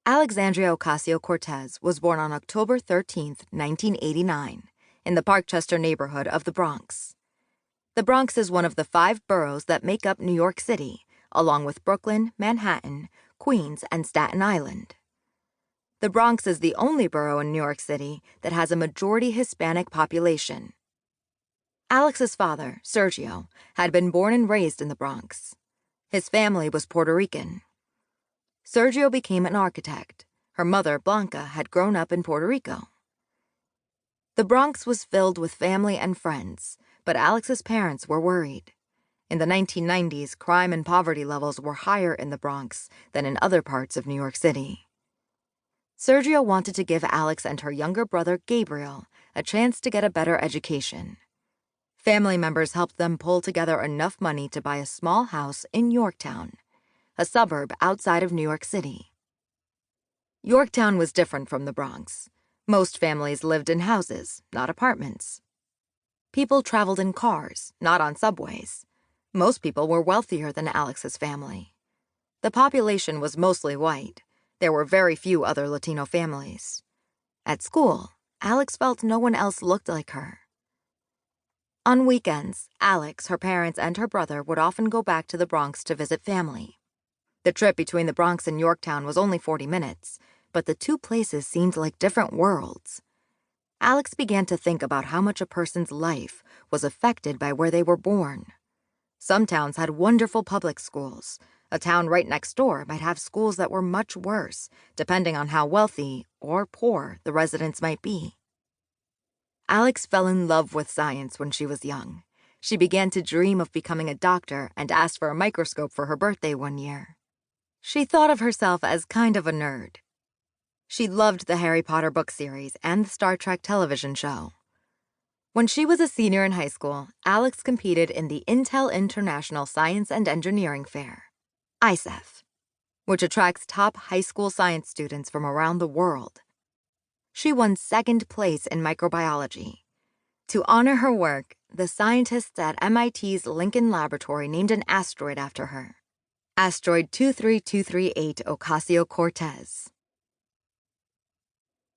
Alexandria Ocasio-Cortez was born on October 13, 1989, in the Parkchester neighborhood of the Bronx. The Bronx is one of the 5 boroughs that make up New York City, along with Brooklyn, Manhattan, Queens, and Staten Island. The Bronx is the only borough in New York City that has a majority Hispanic population. Alex's father, Sergio, had been born and raised in the Bronx. His family was Puerto Rican. Sergio became an architect. Her mother, Blanca, had grown up in Puerto Rico. The Bronx was filled with family and friends, but Alex's parents were worried. In the 1990s, crime and poverty levels were higher in the Bronx than in other parts of New York City. Sergio wanted to give Alex and her younger brother, Gabriel, a chance to get a better education. Family members helped them pull together enough money to buy a small house in Yorktown, a suburb outside of New York City. Yorktown was different from the Bronx. Most families lived in houses, not apartments. People traveled in cars, not on subways. Most people were wealthier than Alex's family. The population was mostly white. There were very few other Latino families. At school, Alex felt no one else looked like her. On weekends, Alex, her parents, and her brother would often go back to the Bronx to visit family. The trip between the Bronx and Yorktown was only 40 minutes, but the two places seemed like different worlds. Alex began to think about how much a person's life was affected by where they were born. Some towns had wonderful public schools. A town right next door might have schools that were much worse, depending on how wealthy or poor the residents might be. Alex fell in love with science when she was young. She began to dream of becoming a doctor and asked for a microscope for her birthday one year. She thought of herself as kind of a nerd. She loved the Harry Potter book series and the Star Trek television show. When she was a senior in high school, Alex competed in the Intel International Science and Engineering Fair, ISEF, which attracts top high school science students from around the world. She won 2nd place in microbiology. To honor her work, the scientists at MIT's Lincoln Laboratory named an asteroid after her. Asteroid 23238 Ocasio-Cortez.